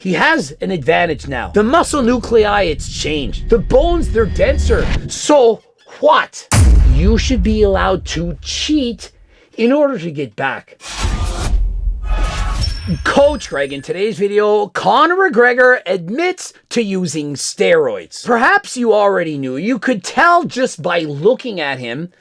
he has an advantage now. The muscle nuclei, it's changed. The bones, they're denser. So what? You should be allowed to cheat in order to get back. Coach Greg, in today's video, Conor McGregor admits to using steroids. Perhaps you already knew. You could tell just by looking at him.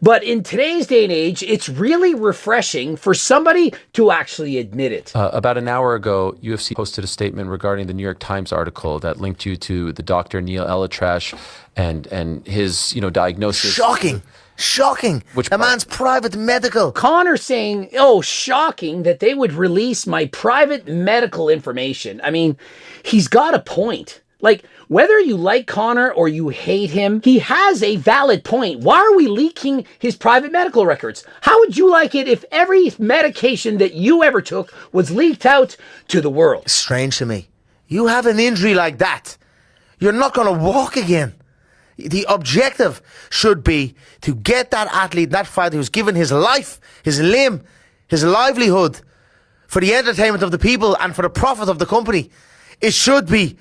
But in today's day and age, it's really refreshing for somebody to actually admit it. About an hour ago, UFC posted a statement regarding the New York Times article that linked you to the Dr. Neil Elatrash and his, diagnosis. Shocking. The man's private medical. Conor saying, oh, shocking that they would release my private medical information. I mean, he's got a point. Like, whether you like Conor or you hate him, he has a valid point. Why are we leaking his private medical records? How would you like it if every medication that you ever took was leaked out to the world? Strange to me. You have an injury like that, you're not going to walk again. The objective should be to get that athlete, that fighter who's given his life, his limb, his livelihood for the entertainment of the people and for the profit of the company. It should be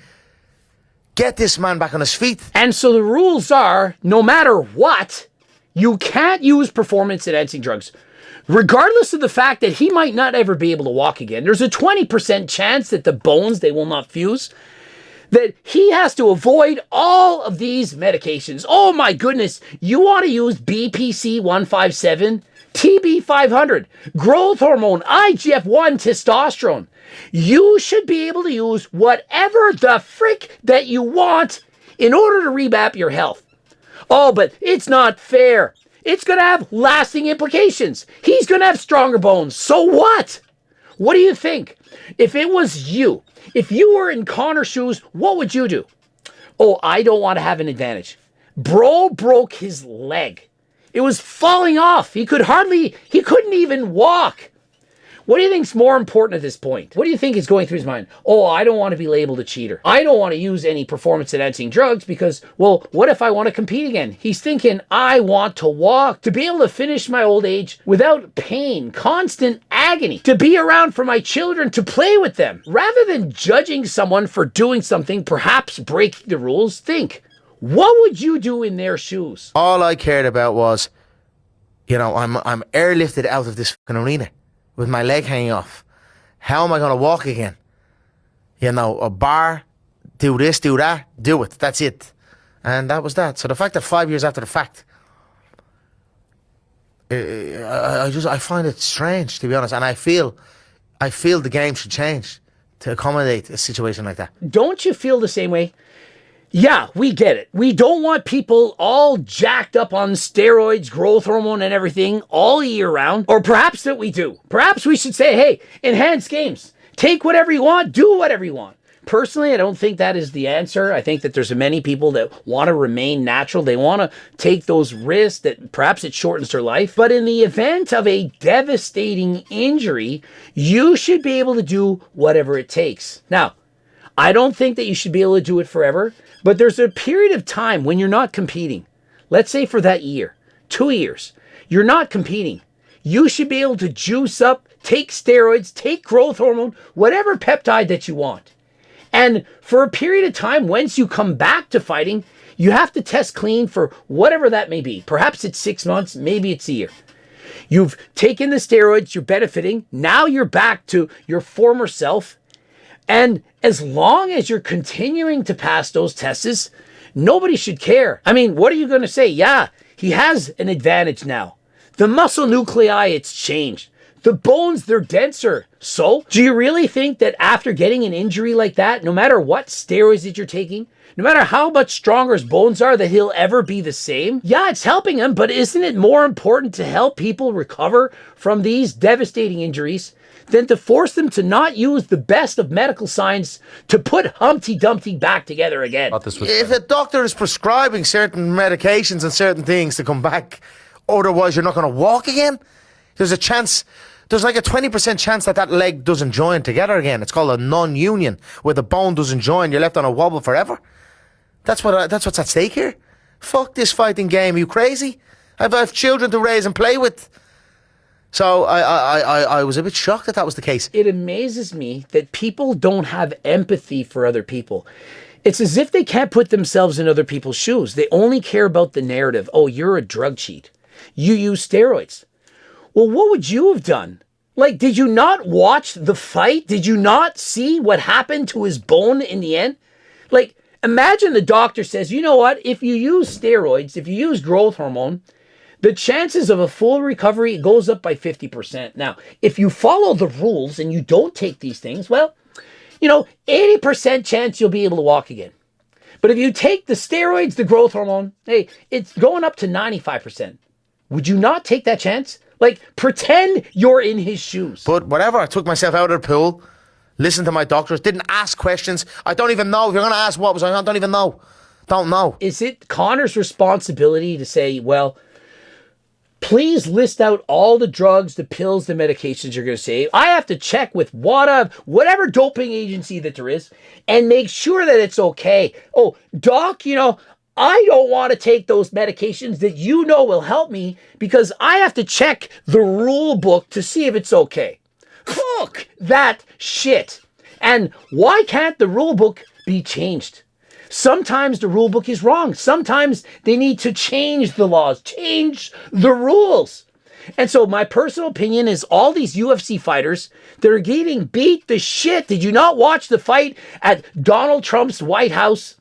get this man back on his feet. And so the rules are, no matter what, you can't use performance-enhancing drugs. Regardless of the fact that he might not ever be able to walk again, there's a 20% chance that the bones, they will not fuse, that he has to avoid all of these medications. Oh my goodness, you want to use BPC 157, TB 500, growth hormone, IGF-1, testosterone. You should be able to use whatever the frick that you want in order to revamp your health. Oh, but it's not fair. It's going to have lasting implications. He's going to have stronger bones. So what? What do you think? If it was you, if you were in Conor's shoes, what would you do? Oh, I don't want to have an advantage. Bro broke his leg. It was falling off. He couldn't even walk. What do you think's more important at this point? What do you think is going through his mind? Oh, I don't want to be labeled a cheater. I don't want to use any performance-enhancing drugs because, well, what if I want to compete again? He's thinking, I want to walk, to be able to finish my old age without pain, constant agony, to be around for my children, to play with them. Rather than judging someone for doing something, perhaps breaking the rules, think, what would you do in their shoes? All I cared about was, I'm airlifted out of this fucking arena with my leg hanging off. How am I going to walk again? A bar, do this, do that, do it. That's it. And that was that. So the fact that 5 years after the fact, I find it strange, to be honest. And I feel the game should change to accommodate a situation like that. Don't you feel the same way? Yeah, we get it. We don't want people all jacked up on steroids, growth hormone, and everything all year round. Or perhaps that we do. Perhaps we should say, hey, enhance games. Take whatever you want, do whatever you want. Personally, I don't think that is the answer. I think that there's many people that want to remain natural. They want to take those risks that perhaps it shortens their life. But in the event of a devastating injury, you should be able to do whatever it takes. Now, I don't think that you should be able to do it forever, but there's a period of time when you're not competing. Let's say for that year, 2 years, you're not competing. You should be able to juice up, take steroids, take growth hormone, whatever peptide that you want. And for a period of time, once you come back to fighting, you have to test clean for whatever that may be. Perhaps it's 6 months, maybe it's a year. You've taken the steroids, you're benefiting. Now you're back to your former self. And as long as you're continuing to pass those tests, nobody should care. I mean, what are you going to say? Yeah, he has an advantage now. The muscle nuclei, it's changed. The bones, they're denser. So, do you really think that after getting an injury like that, no matter what steroids that you're taking, no matter how much stronger his bones are, that he'll ever be the same? Yeah, it's helping him, but isn't it more important to help people recover from these devastating injuries than to force them to not use the best of medical science to put Humpty Dumpty back together again? If a doctor is prescribing certain medications and certain things to come back, otherwise you're not going to walk again, there's a chance, there's like a 20% chance that leg doesn't join together again. It's called a non-union, where the bone doesn't join, you're left on a wobble forever. That's what's at stake here. Fuck this fighting game, are you crazy? I have children to raise and play with. So I was a bit shocked that was the case. It amazes me that people don't have empathy for other people. It's as if they can't put themselves in other people's shoes. They only care about the narrative. Oh, you're a drug cheat. You use steroids. Well, what would you have done? Like, did you not watch the fight? Did you not see what happened to his bone in the end? Like, imagine the doctor says, you know what? If you use steroids, if you use growth hormone, the chances of a full recovery goes up by 50%. Now, if you follow the rules and you don't take these things, well, 80% chance you'll be able to walk again. But if you take the steroids, the growth hormone, hey, it's going up to 95%. Would you not take that chance? Like, pretend you're in his shoes. But whatever, I took myself out of the pool, listened to my doctors, didn't ask questions. I don't even know. If you're going to ask what was I don't even know. Don't know. Is it Conor's responsibility to say, well, please list out all the drugs, the pills, the medications you're going to say. I have to check with WADA, whatever doping agency that there is, and make sure that it's okay. Oh, doc, I don't want to take those medications that will help me because I have to check the rule book to see if it's okay. Fuck that shit. And why can't the rule book be changed? Sometimes the rule book is wrong. Sometimes they need to change the laws, change the rules. And so my personal opinion is all these UFC fighters, they're getting beat to shit. Did you not watch the fight at Donald Trump's White House?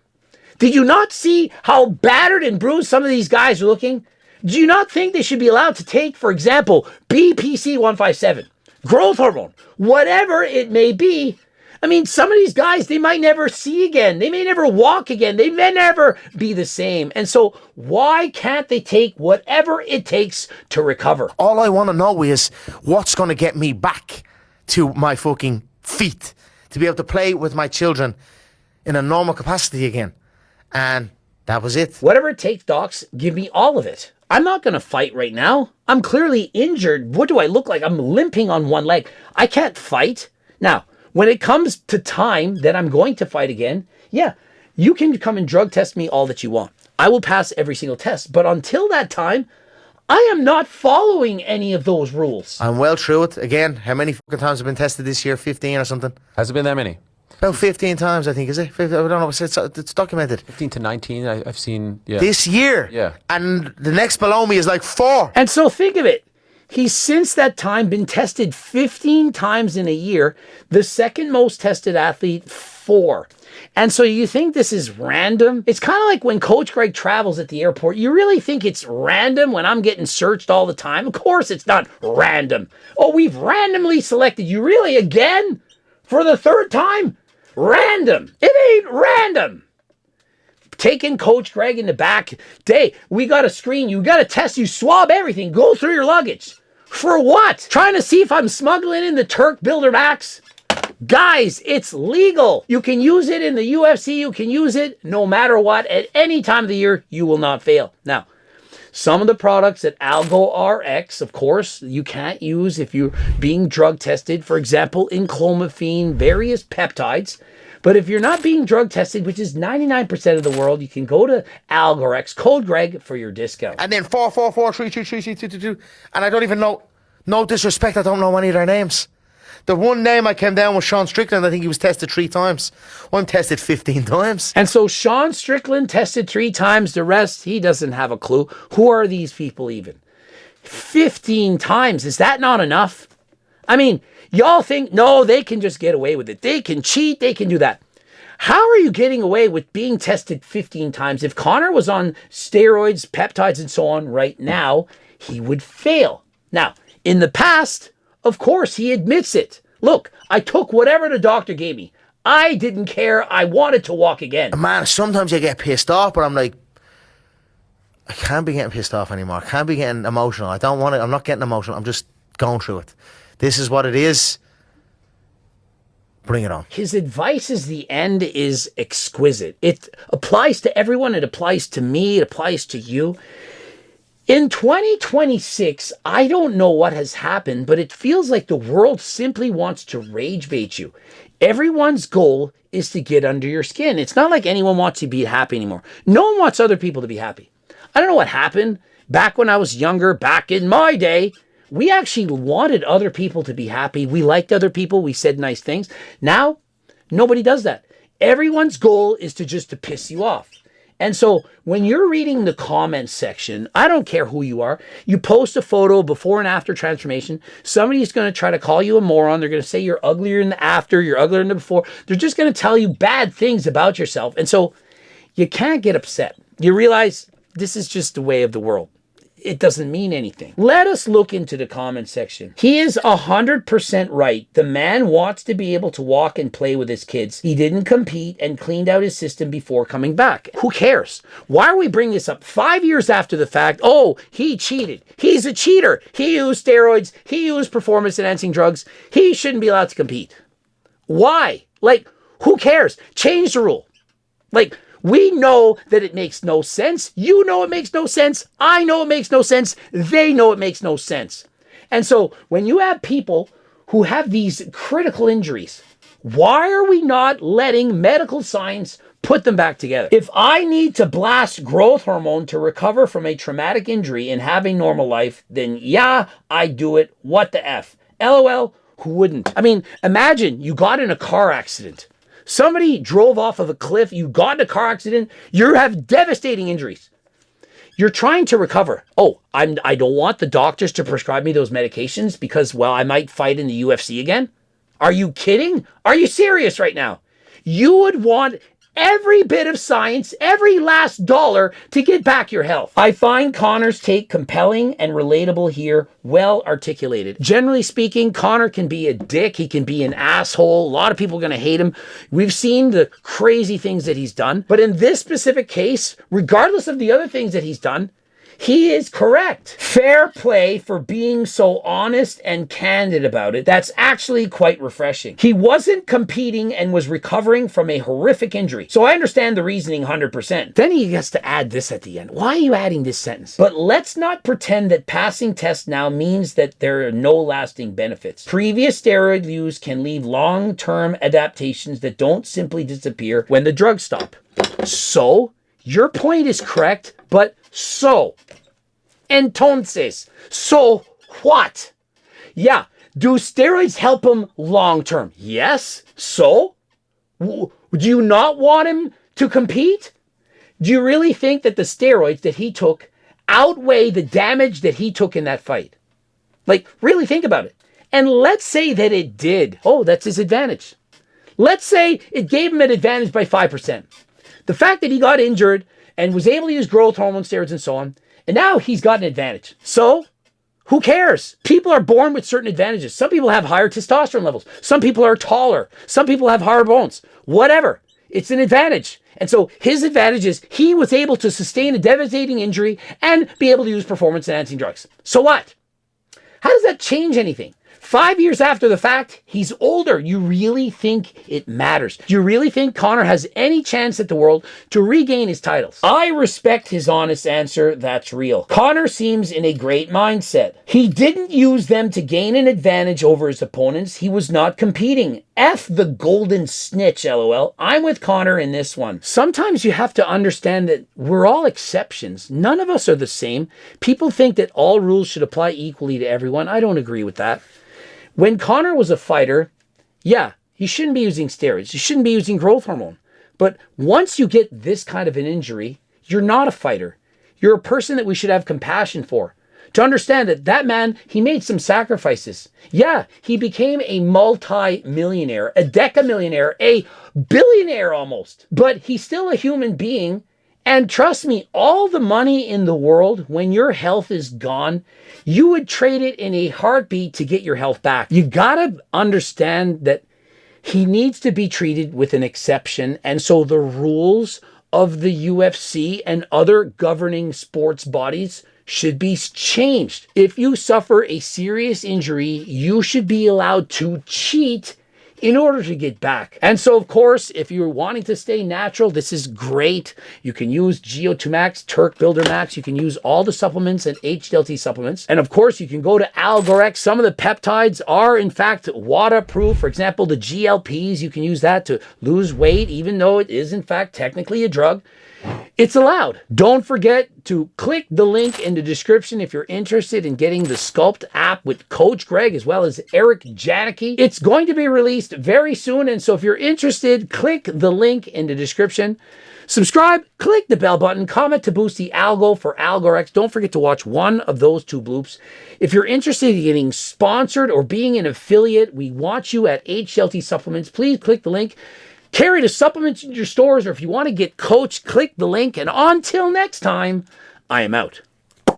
Did you not see how battered and bruised some of these guys are looking? Do you not think they should be allowed to take, for example, BPC 157, growth hormone, whatever it may be? I mean, some of these guys, they might never see again. They may never walk again. They may never be the same. And so why can't they take whatever it takes to recover? All I want to know is what's going to get me back to my fucking feet to be able to play with my children in a normal capacity again. And that was it. Whatever it takes, docs, give me all of it. I'm not going to fight right now. I'm clearly injured. What do I look like? I'm limping on one leg. I can't fight. Now, when it comes to time that I'm going to fight again, yeah, you can come and drug test me all that you want. I will pass every single test. But until that time, I am not following any of those rules. I'm well through it. Again, how many fucking times have been tested this year? 15 or something? Has it been that many? About 15 times, I think, is it? 15, I don't know. It's documented. 15 to 19, I've seen, yeah. This year. Yeah. And the next below me is like 4. And so think of it. He's since that time been tested 15 times in a year, the second most tested athlete, 4. And so you think this is random? It's kind of like when Coach Greg travels at the airport. You really think it's random when I'm getting searched all the time? Of course it's not random. Oh, we've randomly selected you. Really? Again? For the 3rd time? Random. It ain't random. Taking Coach Greg in the back. Hey, we got to screen you. We got to test you. Swab everything. Go through your luggage. For what? Trying to see if I'm smuggling in the Turk Builder Max? Guys, it's legal. You can use it in the UFC. You can use it no matter what. At any time of the year, you will not fail. Now, some of the products at Algo RX, of course, you can't use if you're being drug tested. For example, enclomiphene, various peptides. But if you're not being drug tested, which is 99% of the world, you can go to Algo RX, code Greg for your discount. And then 444-323-222. And I don't even know, no disrespect, I don't know any of their names. The one name I came down was Sean Strickland. I think he was tested 3 times. I'm tested 15 times. And so Sean Strickland tested 3 times. The rest, he doesn't have a clue. Who are these people even? 15 times. Is that not enough? I mean, y'all think, no, they can just get away with it. They can cheat. They can do that. How are you getting away with being tested 15 times? If Conor was on steroids, peptides, and so on right now, he would fail. Now, in the past, of course, he admits it. Look, I took whatever the doctor gave me. I didn't care. I wanted to walk again. Man, sometimes I get pissed off, but I'm like, I can't be getting pissed off anymore. I can't be getting emotional. I don't want it. I'm not getting emotional. I'm just going through it. This is what it is. Bring it on. His advice is the end is exquisite. It applies to everyone. It applies to me. It applies to you. In 2026, I don't know what has happened, but it feels like the world simply wants to rage bait you. Everyone's goal is to get under your skin. It's not like anyone wants you to be happy anymore. No one wants other people to be happy. I don't know what happened back when I was younger, back in my day, We actually wanted other people to be happy. We liked other people. We said nice things. Now, nobody does that. Everyone's goal is to piss you off. And so when you're reading the comments section, I don't care who you are, you post a photo before and after transformation, somebody's going to try to call you a moron. They're going to say you're uglier in the after, you're uglier in the before. They're just going to tell you bad things about yourself. And so you can't get upset. You realize this is just the way of the world. It doesn't mean anything. Let us look into the comment section. He is 100% right. The man wants to be able to walk and play with his kids. He didn't compete and cleaned out his system before coming back. Who cares? Why are we bringing this up 5 years after the fact? Oh, he cheated. He's a cheater. He used steroids. He used performance enhancing drugs. He shouldn't be allowed to compete. Why? Like, who cares? Change the rule. Like, we know that it makes no sense. You know it makes no sense. I know it makes no sense. They know it makes no sense. And so when you have people who have these critical injuries, why are we not letting medical science put them back together? If I need to blast growth hormone to recover from a traumatic injury and have a normal life, then yeah, I do it. What the F? LOL, who wouldn't? I mean, imagine you got in a car accident. Somebody drove off of a cliff, you got in a car accident, you have devastating injuries. You're trying to recover. Oh, I don't want the doctors to prescribe me those medications because, well, I might fight in the UFC again. Are you kidding? Are you serious right now? You would want every bit of science, every last dollar to get back your health. I find Conor's take compelling and relatable here, well articulated. Generally speaking, Conor can be a dick. He can be an asshole. A lot of people are going to hate him. We've seen the crazy things that he's done. But in this specific case, regardless of the other things that he's done, he is correct. Fair play for being so honest and candid about it. That's actually quite refreshing. He wasn't competing and was recovering from a horrific injury. So I understand the reasoning 100%. Then he has to add this at the end. Why are you adding this sentence? But let's not pretend that passing tests now means that there are no lasting benefits. Previous steroid use can leave long-term adaptations that don't simply disappear when the drugs stop. So, your point is correct, but entonces, so what? Yeah, do steroids help him long term? Yes. So? Do you not want him to compete? Do you really think that the steroids that he took outweigh the damage that he took in that fight? Like, really think about it. And let's say that it did. Oh, that's his advantage. Let's say it gave him an advantage by 5%. The fact that he got injured and was able to use growth hormone, steroids, and so on, and now he's got an advantage. So, who cares? People are born with certain advantages. Some people have higher testosterone levels. Some people are taller. Some people have higher bones. Whatever. It's an advantage. And so his advantage is he was able to sustain a devastating injury and be able to use performance-enhancing drugs. So what? How does that change anything? 5 years after the fact, he's older. You really think it matters? Do you really think Conor has any chance at the world to regain his titles? I respect his honest answer. That's real. Conor seems in a great mindset. He didn't use them to gain an advantage over his opponents. He was not competing. F the golden snitch, LOL. I'm with Conor in this one. Sometimes you have to understand that we're all exceptions. None of us are the same. People think that all rules should apply equally to everyone. I don't agree with that. When Conor was a fighter, yeah, he shouldn't be using steroids. He shouldn't be using growth hormone. But once you get this kind of an injury, you're not a fighter. You're a person that we should have compassion for. To understand that that man, he made some sacrifices. Yeah, he became a multi-millionaire, a decamillionaire, a billionaire almost. But he's still a human being. And trust me, all the money in the world, when your health is gone, you would trade it in a heartbeat to get your health back. You gotta understand that he needs to be treated with an exception. And so the rules of the UFC and other governing sports bodies should be changed. If you suffer a serious injury, you should be allowed to cheat in order to get back. And so, of course, if you're wanting to stay natural, this is great. You can use GO2 Max, Turk Builder Max. You can use all the supplements and HDLT supplements. And of course, you can go to Algorex. Some of the peptides are, in fact, waterproof. For example, the GLPs, you can use that to lose weight, even though it is, in fact, technically a drug. It's allowed. Don't forget to click the link in the description if you're interested in getting the Sculpt app with Coach Greg as well as Eric Janicki. It's going to be released very soon, and so if you're interested, click the link in the description. Subscribe, click the bell button, comment to boost the algo for Algorex. Don't forget to watch one of those 2 bloops. If you're interested in getting sponsored or being an affiliate, we want you at HLT Supplements. Please click the link. Carry the supplements in your stores, or if you want to get coached, click the link. And until next time, I am out.